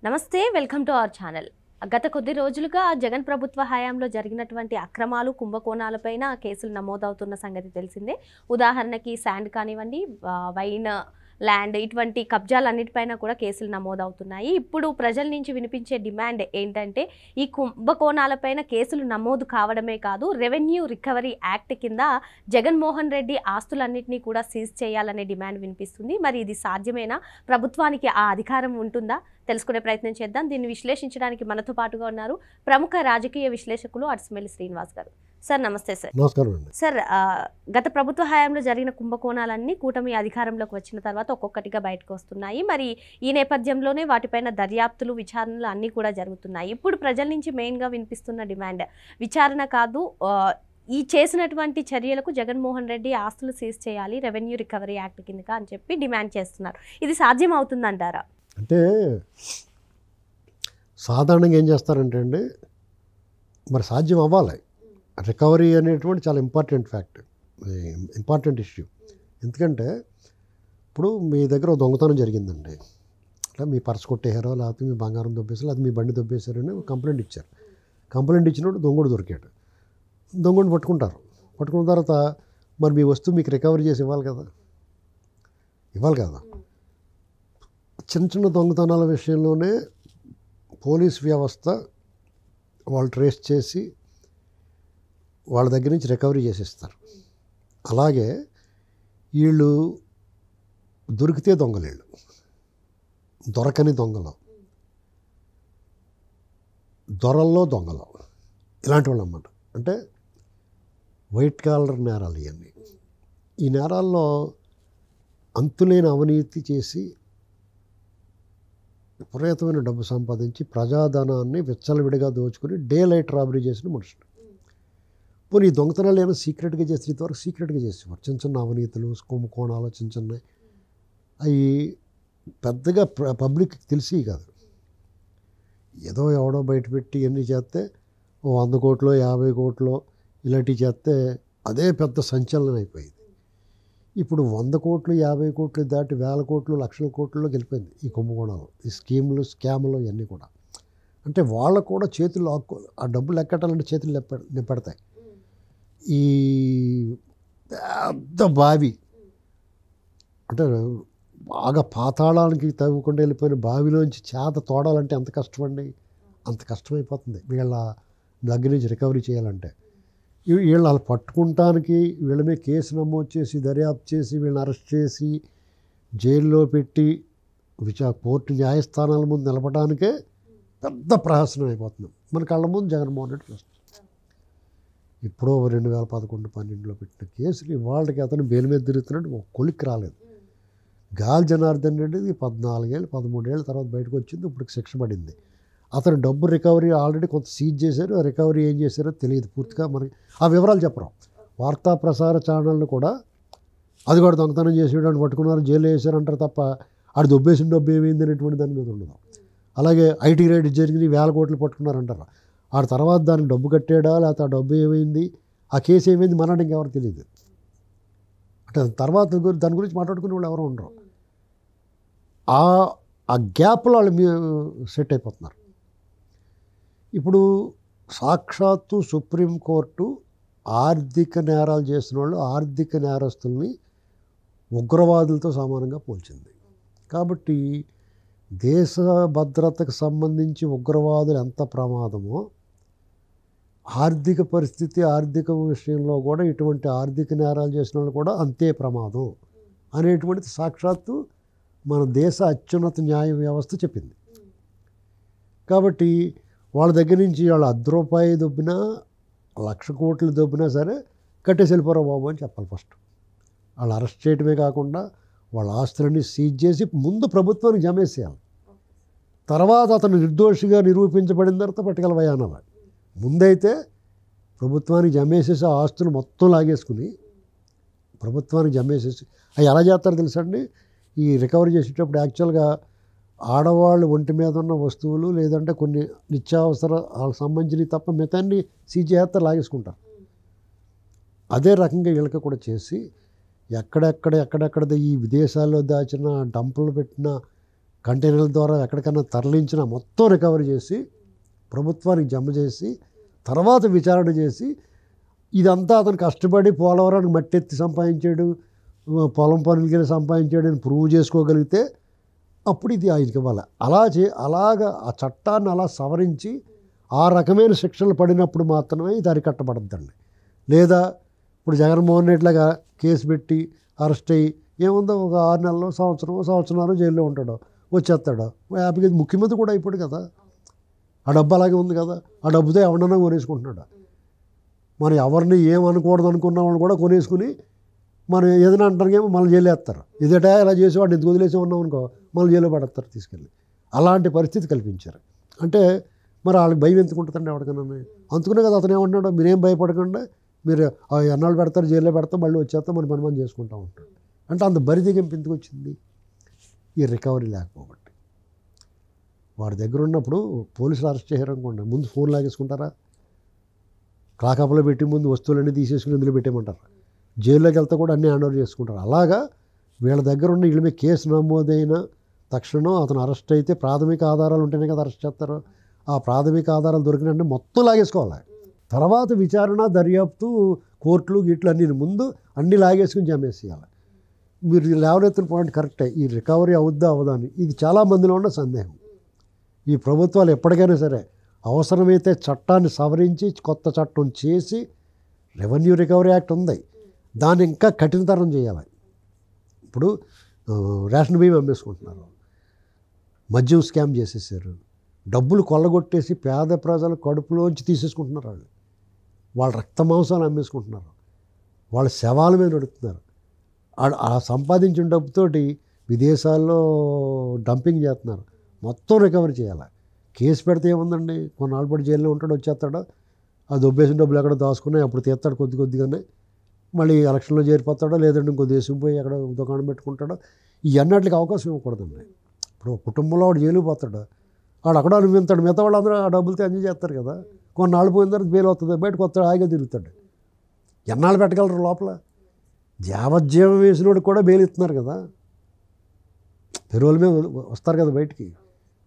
నమస్తే, welcome to our channel. గత కొద్ది రోజులుగా జగన్ ప్రభుత్వ హయాంలో జరిగినటువంటి అక్రమాలు, కుంభకోణాలపైన కేసులు నమోదవుతున్న సంగతి తెలిసిందే. ఉదాహరణకి శాండ్ కానివ్వండి, వైన్ ల్యాండ్, ఇటువంటి కబ్జాలన్నిటిపైన కూడా కేసులు నమోదవుతున్నాయి. ఇప్పుడు ప్రజల నుంచి వినిపించే డిమాండ్ ఏంటంటే, ఈ కుంభకోణాలపైన కేసులు నమోదు కావడమే కాదు, రెవెన్యూ రికవరీ యాక్ట్ కింద జగన్మోహన్ రెడ్డి ఆస్తులన్నింటినీ కూడా సీజ్ చేయాలనే డిమాండ్ వినిపిస్తుంది. మరి ఇది సాధ్యమేనా? ప్రభుత్వానికి ఆ అధికారం ఉంటుందా? తెలుసుకునే ప్రయత్నం చేద్దాం. దీన్ని విశ్లేషించడానికి మనతో పాటుగా ఉన్నారు ప్రముఖ రాజకీయ విశ్లేషకులు అడ్స్మెల్లి శ్రీనివాస్ గారు. సార్ నమస్తే. సార్ నమస్కారం అండి. సార్, గత ప్రభుత్వ హయాంలో జరిగిన కుంభకోణాలన్నీ కూటమి అధికారంలోకి వచ్చిన తర్వాత ఒక్కొక్కటిగా బయటకు వస్తున్నాయి. మరి ఈ నేపథ్యంలోనే వాటిపైన దర్యాప్తులు, విచారణలు అన్నీ కూడా జరుగుతున్నాయి. ఇప్పుడు ప్రజల నుంచి మెయిన్గా వినిపిస్తున్న డిమాండ్ విచారణ కాదు, ఈ చేసినటువంటి చర్యలకు జగన్మోహన్ రెడ్డి ఆస్తులు సీజ్ చేయాలి రెవెన్యూ రికవరీ యాక్ట్ కింద అని చెప్పి డిమాండ్ చేస్తున్నారు. ఇది సాధ్యం అవుతుందంటారా? అంటే సాధారణంగా ఏం చేస్తారంటే అండి, మరి సాధ్యం అవ్వాలి. రికవరీ అనేటువంటి చాలా ఇంపార్టెంట్ ఇష్యూ. ఎందుకంటే ఇప్పుడు మీ దగ్గర దొంగతనం జరిగిందండి, అట్లా మీ పర్స్ కొట్టేశారో, లేకపోతే మీ బంగారం దొబ్బేసారో, లేకపోతే మీ బండి దొబ్బేశారని కంప్లైంట్ ఇచ్చారు. కంప్లైంట్ ఇచ్చినప్పుడు దొంగడు దొరికాడు. దొంగని పట్టుకుంటారు. పట్టుకున్న తర్వాత మరి మీ వస్తువు మీకు రికవరీ చేసి ఇవ్వాలి కదా. చిన్న చిన్న దొంగతనాల విషయంలోనే పోలీస్ వ్యవస్థ వాళ్ళు ట్రేస్ చేసి వాళ్ళ దగ్గర నుంచి రికవరీ చేసేస్తారు. అలాగే వీళ్ళు దొరికితే దొంగలేళ్ళు, దొరకని దొంగలు, దొరల్లో దొంగలు, ఇలాంటి వాళ్ళు అన్నమాట. అంటే వైట్ కాలర్ నేరాలు ఇవన్నీ. ఈ నేరాల్లో అంతులేని అవినీతి చేసి విపరీతమైన డబ్బు సంపాదించి ప్రజాధనాన్ని విచ్చలవిడిగా దోచుకుని డే లైట్ రాబరీ చేసిన మనుషులు. పోనీ ఈ దొంగతనాలు ఏమైనా సీక్రెట్గా చేసి, ఇంతవరకు సీక్రెట్గా చేసేవారు. చిన్న చిన్న అవినీతులు, కుంభకోణాలు చిన్న చిన్నవి, అవి పెద్దగా పబ్లిక్కి తెలిసి కాదు. ఏదో ఎవడో బయటపెట్టి ఎన్ని చేస్తే 100 కోట్లు 50 కోట్లు ఇలాంటివి చేస్తే అదే పెద్ద సంచలనం అయిపోయింది. ఇప్పుడు 100 కోట్లు 50 కోట్లు దాటి వేల కోట్లు లక్షల కోట్లలో గెలిపోయింది ఈ కుంభకోణాలు, ఈ స్కీములు, స్కాములు ఇవన్నీ కూడా. అంటే వాళ్ళకు కూడా చేతులు ఆ డబ్బులు లెక్కటాలంటే చేతులు నింపెడతాయి. ఈ పెద్ద బావి అంటే బాగా పాతాళానికి తవ్వకుండా వెళ్ళిపోయిన బావిలోంచి చేత తోడాలంటే ఎంత కష్టమండి. అంత కష్టమైపోతుంది వీళ్ళ దగ్గర నుంచి రికవరీ చేయాలంటే. వీళ్ళు అలా పట్టుకుంటానికి వీళ్ళ మీద కేసు నమోదు చేసి, దర్యాప్తు చేసి, వీళ్ళని అరెస్ట్ చేసి జైల్లో పెట్టి కోర్టు న్యాయస్థానాల ముందు నిలపడానికే పెద్ద ప్రహసనం అయిపోతుంది. మన కళ్ళ ముందు జగన్మోహన్ రెడ్డి చూస్తుంది. ఇప్పుడు 2011-12లో పెట్టిన కేసులు వాళ్ళకి అతను బెయిల్ మీద తిరుగుతున్నట్టు ఒక కొలిక్కి రాలేదు. గాలి జనార్దన్ రెడ్డిది 14 ఏళ్ళు 13 ఏళ్ళ తర్వాత బయటకు వచ్చింది. ఇప్పుడు శిక్ష పడింది. అతను డబ్బు రికవరీ ఆల్రెడీ కొంత సీజ్ చేశారు. రికవరీ ఏం చేశారో తెలియదు పూర్తిగా, మనకి ఆ వివరాలు చెప్పరు. వార్తా ప్రసార ఛానళ్ళు కూడా అది కూడా దొంగతనం చేసేవాడిని పట్టుకున్నారు, జైలు వేసారంటారు తప్ప ఆడు దొబ్బేసిన డబ్బు ఏమైంది అనేటువంటి దాని మీద ఉండదు. అలాగే ఐటీ రైడ్ జరిగింది, 1000 కోట్లు పట్టుకున్నారంటారు. ఆ తర్వాత దానికి డబ్బు కట్టాడా, లేకపోతే ఆ డబ్బు ఏమైంది, ఆ కేసు ఏమైంది మనకి ఇంకెవరు తెలియదు. అంటే తర్వాత దాని గురించి మాట్లాడుకునే వాళ్ళు ఎవరు ఉండరు. ఆ గ్యాప్లో వాళ్ళు సెట్ అయిపోతున్నారు. ఇప్పుడు సాక్షాత్తు సుప్రీంకోర్టు ఆర్థిక నేరాలు చేసిన వాళ్ళు, ఆర్థిక నేరస్తుల్ని ఉగ్రవాదులతో సమానంగా పోల్చింది. కాబట్టి దేశ భద్రతకు సంబంధించి ఉగ్రవాదులు ఎంత ప్రమాదమో, ఆర్థిక పరిస్థితి, ఆర్థిక విషయంలో కూడా ఇటువంటి ఆర్థిక నేరాలు చేసిన వాళ్ళు కూడా అంతే ప్రమాదం అనేటువంటిది సాక్షాత్తు మన దేశ అత్యున్నత న్యాయ వ్యవస్థ చెప్పింది. కాబట్టి వాళ్ళ దగ్గర నుంచి వాళ్ళు ₹1 దొబ్బినా 1,00,000 కోట్లు దొబ్బినా సరే కట్టేసి వెళ్ళిపోరా బాబు అని చెప్పాలి. ఫస్ట్ వాళ్ళు అరెస్ట్ చేయడమే కాకుండా వాళ్ళ ఆస్తులన్నీ సీజ్ చేసి ముందు ప్రభుత్వానికి జమేసేయాలి. తర్వాత అతను నిర్దోషిగా నిరూపించబడిన తర్వాత పట్టుకెళ్ళవయ్యా అనాలి. ముందైతే ప్రభుత్వానికి జమేసేసి ఆ ఆస్తులు మొత్తం లాగేసుకుని ప్రభుత్వానికి జమేసేసి అవి ఎలా చేస్తారో తెలుసండి. ఈ రికవరీ చేసేటప్పుడు యాక్చువల్గా ఆడవాళ్ళు ఒంటి మీద ఉన్న వస్తువులు, లేదంటే కొన్ని నిత్యావసర వాళ్ళకి సంబంధించినవి తప్ప మిగతాన్ని సీజ్ చేస్తారు, లాగేసుకుంటారు. అదే రకంగా వీళ్ళకి కూడా చేసి ఎక్కడెక్కడ ఈ విదేశాల్లో దాచిన డంపులు పెట్టిన కంటైనర్ల ద్వారా ఎక్కడికన్నా తరలించిన మొత్తం రికవరీ చేసి ప్రభుత్వానికి జమ చేసి తర్వాత విచారణ చేసి ఇదంతా అతను కష్టపడి పోలవరానికి మట్టెత్తి సంపాదించాడు, పొలం పనులకి సంపాదించాడు అని ప్రూవ్ చేసుకోగలిగితే అప్పుడు ఇది ఆయనకి ఇవ్వాలి. అలాగా ఆ చట్టాన్ని అలా సవరించి ఆ రకమైన శిక్షలు పడినప్పుడు మాత్రమే ఇది అరికట్టబడద్దండి. లేదా ఇప్పుడు జగన్మోహన్ రెడ్డిలాగా కేసు పెట్టి అరెస్ట్ అయ్యి ఏముందో ఒక 6 నెలలు సంవత్సరం జైల్లో ఉంటాడు, వచ్చేస్తాడు హ్యాపీగా. ముఖ్యమంత్రి కూడా అయిపోయాడు కదా, ఆ డబ్బు అలాగే ఉంది కదా, ఆ డబ్బుతో ఎవడన్నా కొనేసుకుంటున్నాడు. మనం ఎవరిని ఏమనకూడదు అనుకున్న వాళ్ళు కూడా కొనేసుకుని మనం ఏదైనా అంటారుకేమో మళ్ళీ జైలు వేస్తారు. ఇదేటా ఇలా చేసేవాడిని ఎందుకు వదిలేసి ఉన్నాం అనుకో మళ్ళీ జైల్లో పడేస్తారు తీసుకెళ్ళి. అలాంటి పరిస్థితి కల్పించారు. అంటే మరి వాళ్ళకి భయం ఎందుకు ఉంటుందండి ఎవరికైనా. అందుకునే కదా అతను ఏమన్నాడు, మీరేం భయపడకుండా మీరు ఎన్నాళ్ళు పెడతారు జైల్లో పెడతాం మళ్ళీ వచ్చేస్తాం మన పని చేసుకుంటూ ఉంటాం. అంటే అంత బరిదిగింపు ఎందుకు వచ్చింది, ఈ రికవరీ లేకపోబట్టి. వాడి దగ్గర ఉన్నప్పుడు పోలీసులు అరెస్ట్ చేయారనుకోండి, ముందు ఫోన్ లాగేసుకుంటారా, క్లాకప్లో పెట్టి ముందు వస్తువులన్నీ తీసేసుకుని ఇందులో పెట్టేయమంటారు. జైల్లోకి వెళ్తే కూడా అన్నీ హ్యాండ్ ఓవర్ చేసుకుంటారు. అలాగా వీళ్ళ దగ్గర ఉన్న వీళ్ళ మీద కేసు నమోదైన తక్షణం అతను అరెస్ట్ అయితే ప్రాథమిక ఆధారాలు ఉంటేనే కదా అరెస్ట్ చేస్తారు. ఆ ప్రాథమిక ఆధారాలు దొరికినంటే మొత్తం లాగేసుకోవాలి. తర్వాత విచారణ, దర్యాప్తు, కోర్టులు గిట్లు అన్నీ ముందు అన్నీ లాగేసుకుని జమేసేయాలి. మీరు లేవనెత్తిన పాయింట్ కరెక్టే, ఈ రికవరీ అవుద్దా అవదా అని. ఇది చాలామందిలో ఉన్న సందేహం. ఈ ప్రభుత్వాలు ఎప్పటికైనా సరే అవసరమైతే చట్టాన్ని సవరించి కొత్త చట్టం చేసి, రెవెన్యూ రికవరీ యాక్ట్ ఉంది దాన్ని ఇంకా కఠినతరం చేయాలి. ఇప్పుడు రేషన్ బియ్యం అమ్మేసుకుంటున్నారు, మద్యం స్కామ్ చేసేసారు, డబ్బులు కొల్లగొట్టేసి పేద ప్రజల కడుపులోంచి తీసేసుకుంటున్నారు. వాళ్ళ రక్త మాంసాలు అమ్మేసుకుంటున్నారు, వాళ్ళ శవాల మీద నడుపుతున్నారు. ఆ సంపాదించిన డబ్బుతోటి విదేశాల్లో డంపింగ్ చేస్తున్నారు. మొత్తం రికవరీ చేయాలి. కేసు పెడితే ఏముందండి, కొన్నాళ్ళు పడి జైల్లో ఉంటాడు, వచ్చేస్తాడు, ఆ దొబ్బేసిన డబ్బులు ఎక్కడ దాచుకున్నాయి అప్పుడు తీస్తాడు కొద్దిగానే, మళ్ళీ ఎలక్షన్లో చేరిపోతాడో లేదంటే ఇంకో దేశం పోయి అక్కడ దుకాణం పెట్టుకుంటాడో. ఇవన్నిటికి అవకాశం ఇవ్వకూడదండి. ఇప్పుడు కుటుంబంలో వాడు జైలు పోతాడు, వాడు అక్కడ అనుభవిస్తాడు, మిగతా వాళ్ళు అందరూ ఆ డబ్బులతో ఎంజాయ్ చేస్తారు కదా. కొన్నాళ్ళు పోయిన తర్వాత బెయిల్ వస్తుంది, బయటకు వస్తాడు, హాయిగా తిరుగుతాడు. ఎన్నాళ్ళు పెట్టగలరు లోపల. యావజ్జీవం వేసినోడికి కూడా బెయిల్ ఇస్తున్నారు కదా, పెరోల్ మీద వస్తారు కదా బయటికి.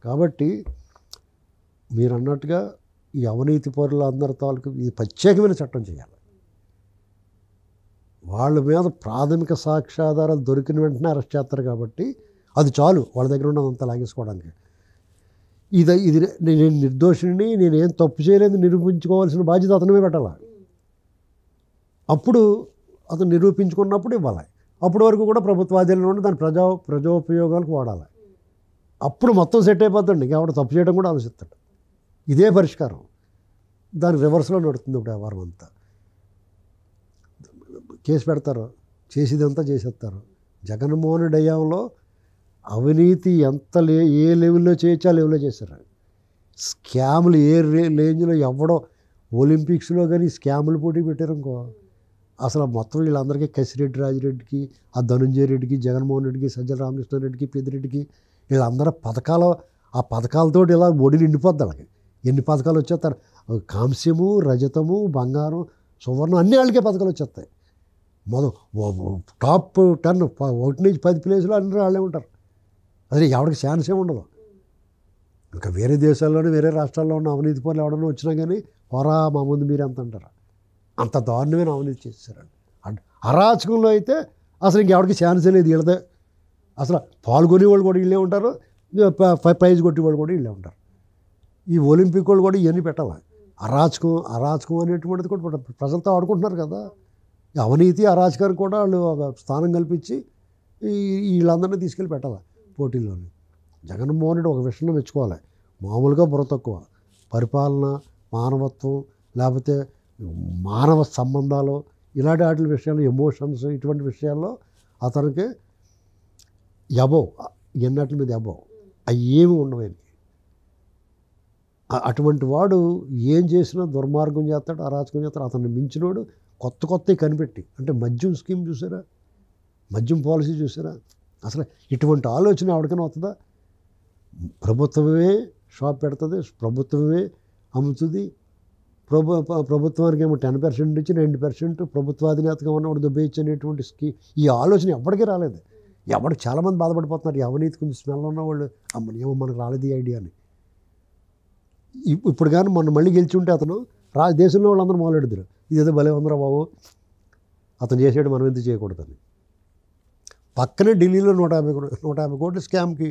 కాబట్టి మీరు అన్నట్టుగా ఈ అవినీతి పరుల అందరి తాలూకు ఇది ప్రత్యేకమైన చట్టం చేయాలి. వాళ్ళ మీద ప్రాథమిక సాక్ష్యాధారాలు దొరికిన వెంటనే అరెస్ట్ చేస్తారు కాబట్టి అది చాలు వాళ్ళ దగ్గర ఉన్నదంతా లాగేసుకోవడానికి. ఇది నేను నిర్దోషిని, నేనేం తప్పు చేయలేదు నిరూపించుకోవాల్సిన బాధ్యత అతనే పెట్టాలి. అప్పుడు అతను నిరూపించుకున్నప్పుడు ఇవ్వాలి. అప్పటి వరకు కూడా ప్రభుత్వాధీనంలో ఉండి దాని ప్రజోపయోగాలకు వాడాలి. అప్పుడు మొత్తం సెట్ అయిపోతుంది. ఇంకెవడ తప్పు చేయడం కూడా ఆలోచిస్తాడు. ఇదే పరిష్కారం. దాని రివర్స్లో నడుస్తుంది ఇప్పుడు వ్యవహారం అంతా. కేసు పెడతారు, చేసేదంతా చేసేస్తారు. జగన్మోహన్ రెడ్డి హయాంలో అవినీతి ఏ లెవెల్లో చేయొచ్చో ఆ లెవెల్లో చేశారు. స్కాములు ఏ రేంజ్లో ఎవడో ఒలింపిక్స్లో కానీ స్కాములు పోటీ పెట్టారనుకో, అసలు మొత్తం వీళ్ళందరికీ కసిరెడ్డి రాజిరెడ్డికి, ఆ ధనుంజయ రెడ్డికి, జగన్మోహన్ రెడ్డికి, సజ్జల రామకృష్ణారెడ్డికి, పెద్దిరెడ్డికి, వీళ్ళందరూ ఆ పథకాలతో ఇలా ఒడి నిండిపోద్ది. వాళ్ళకి ఎన్ని పథకాలు వచ్చేస్తారు, కాంస్యము, రజతము, బంగారం, సువర్ణం అన్ని వాళ్ళకే పథకాలు వచ్చేస్తాయి. టాప్ 10 1 నుంచి 10 ప్లేసులు అందరూ వాళ్ళే ఉంటారు. అదే ఎవరికి ఛాన్స్ ఏమి ఉండదు. ఇంకా వేరే దేశాల్లోనే వేరే రాష్ట్రాల్లో ఉన్న అవినీతి పనులు ఎవడన్నా వచ్చినా కానీ పోరా మా ముందు మీరు ఎంత అంటారు. అంత దారుణమైన అవినీతి చేశారండి. అరాచకంలో అయితే అసలు ఇంకెవరికి ఛాన్సే లేదు. వీళ్ళదే అసలు పాల్గొనే వాళ్ళు కూడా వీళ్ళే ఉంటారు, ప్రైజ్ కొట్టేవాళ్ళు కూడా వీళ్ళే ఉంటారు. ఈ ఒలింపిక్ వాళ్ళు కూడా ఇవన్నీ పెట్టాలి. అరాచకం అనేటువంటిది కూడా ప్రజలతో ఆడుకుంటున్నారు కదా. అవినీతి అరాచకానికి కూడా వాళ్ళు ఒక స్థానం కల్పించి వీళ్ళందరినీ తీసుకెళ్ళి పెట్టాలి పోటీల్లోని. జగన్మోహన్ రెడ్డి ఒక విషయం మెచ్చుకోవాలి, మామూలుగా బుర్ర తక్కువ పరిపాలన, మానవత్వం, లేకపోతే మానవ సంబంధాలు, ఇలాంటి వాటి విషయాలు, ఎమోషన్స్, ఇటువంటి విషయాల్లో అతనికి అబోవ్, ఎన్నట్ల మీద అబోవ్ అవి ఏమి ఉండవు. అటువంటి వాడు ఏం చేసినా దుర్మార్గం చేస్తాడు, అరాచకం చేస్తాడు. అతన్ని మించినోడు కొత్తవి కనిపెట్టి, అంటే మద్యం స్కీమ్ చూసారా, మద్యం పాలసీ చూసారా, అసలు ఇటువంటి ఆలోచన ఎవరికైనా వస్తుందా? ప్రభుత్వమే షాప్ పెడుతుంది, ప్రభుత్వమే అమ్ముతుంది. ప్రభుత్వానికి ఏమో 10% నుంచి 90% ప్రభుత్వాధినేతగా ఉన్నవాడు దుబ్బేయచ్చు అనేటువంటి ఈ ఆలోచన ఎప్పటికీ రాలేదు. ఎవడు చాలామంది బాధపడిపోతున్నారు, ఈ అవినీతి కొంచెం స్మెల్ ఉన్నవాళ్ళు, అమ్మని ఏమో మనకు రాలేదు ఈ ఐడియా అని. ఇప్పుడు కానీ మొన్న మళ్ళీ గెలిచి ఉంటే అతను దేశంలో వాళ్ళందరూ మొదలెడుతారు, ఇదేదో భలే ఉందరా బాబు, అతను చేసాడు మనం ఎందుకు చేయకూడదని. పక్కనే ఢిల్లీలో 150 కోట్ల స్కామ్కి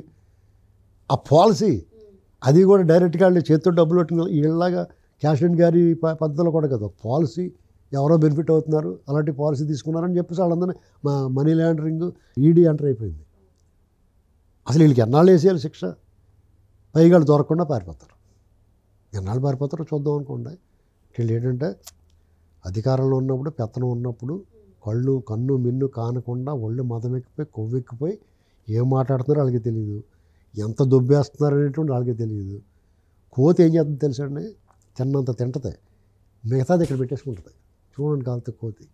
ఆ పాలసీ, అది కూడా డైరెక్ట్గా వాళ్ళు చేతితో డబ్బులు పెట్టిన వీళ్ళలాగా క్యాష్ అండ్ క్యారీ పద్ధతిలో కూడా కదా, పాలసీ ఎవరో బెనిఫిట్ అవుతున్నారు, అలాంటి పాలసీ తీసుకున్నారని చెప్పేసి వాళ్ళందరినీ మనీ లాండరింగ్ ఈడీ ఎంటర్ అయిపోయింది. అసలు వీళ్ళకి ఎన్నాళ్ళు వేసేయాలి శిక్ష, పైగా వాళ్ళు దొరకకుండా పారిపోతారు. ఎన్నాళ్ళు పారిపోతారో చూద్దాం అనుకోండి. వీళ్ళు ఏంటంటే అధికారంలో ఉన్నప్పుడు, పెత్తనం ఉన్నప్పుడు కన్ను మిన్ను కానకుండా ఒళ్ళు మదమెక్కిపోయి కొవ్వెక్కిపోయి ఏం మాట్లాడుతున్నారో వాళ్ళకి తెలియదు, ఎంత దొబ్బేస్తున్నారు అనేటువంటి వాళ్ళకి తెలియదు. కోతి ఏం చేస్తుందో తెలుసండి, తిన్నంత తింటది, మిగతాది ఇక్కడ పెట్టేసుకుంటుంది. చూడండి కాలితే కోతి.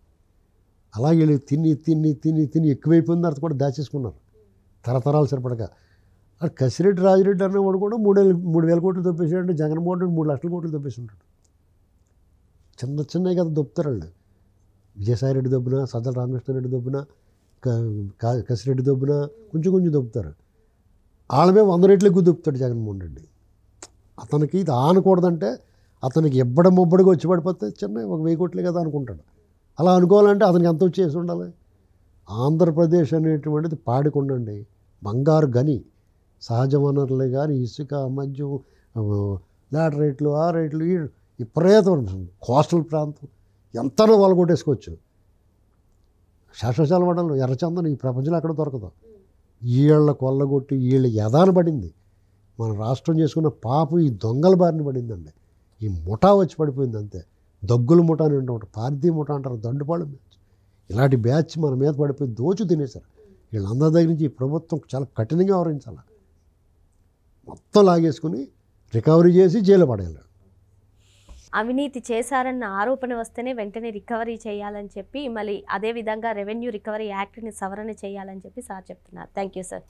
అలాగే వీళ్ళు తిని ఎక్కువైపోయిన తర్వాత కూడా దాచేసుకున్నారు తరతరాలు సరిపడగా. అక్కడ కసిరెడ్డి రాజిరెడ్డి అన్నవాడు కూడా 3,000 కోట్లు దొబ్బేసాడు, జగన్మోహన్ రెడ్డి 3 లక్షల కోట్లు దొబ్బేసి ఉంటాడు. చిన్నవి కదా దొబ్బుతారు వాళ్ళు. విజయసాయిరెడ్డి దొబ్బున, సజ్జల రామకృష్ణారెడ్డి దొబ్బున, కసిరెడ్డి దొబ్బున కొంచెం దొబ్బుతారు. వాళ్ళమే 100 రెట్లు ఎక్కువ దొబ్బుతాడు జగన్మోహన్ రెడ్డి. అతనికి ఇది ఆనకూడదంటే, అతనికి మొబ్బడిగా వచ్చి పడిపోతే చిన్న 1,000 కోట్లే కదా అనుకుంటాడు. అలా అనుకోవాలంటే అతనికి ఎంత వచ్చేసి ఉండాలి. ఆంధ్రప్రదేశ్ అనేటువంటిది పాడికొండండి, బంగారు గని. సహజ వనరులే కానీ ఇసుక, మద్యం, లాటరైట్లు, ఆ రైట్లు, విపరీతం కోస్టల్ ప్రాంతం ఎంతనో వాళ్ళు కొట్టేసుకోవచ్చు. శాశ్వతాల వడలు, ఎర్రచందనం ఈ ప్రపంచంలో ఎక్కడ దొరకదు. వీళ్ళ కొల్లగొట్టి వీళ్ళ యదాన పడింది. మన రాష్ట్రం చేసుకున్న పాపం ఈ దొంగల బారిన పడిందండి. ఈ ముఠా వచ్చి పడిపోయింది అంతే. దగ్గుల ముఠా అని ఉంటారు, పార్థీ ముఠా అంటారు, దండుపాడు బ్యాచ్. ఇలాంటి బ్యాచ్ మన మీద పడిపోయి దోచు తినేశారు. వీళ్ళందరి దగ్గర నుంచి ఈ ప్రభుత్వం చాలా కఠినంగా వ్యవహరించాలి. మొత్తం లాగేసుకుని రికవరీ చేసి జైలు పడేయాలి. అవినీతి చేశారన్న ఆరోపణ వస్తేనే వెంటనే రికవరీ చేయాలని చెప్పి, మళ్ళీ అదేవిధంగా రెవెన్యూ రికవరీ యాక్ట్ని సవరణ చేయాలని చెప్పి సార్ చెప్తున్నారు. Thank you sir.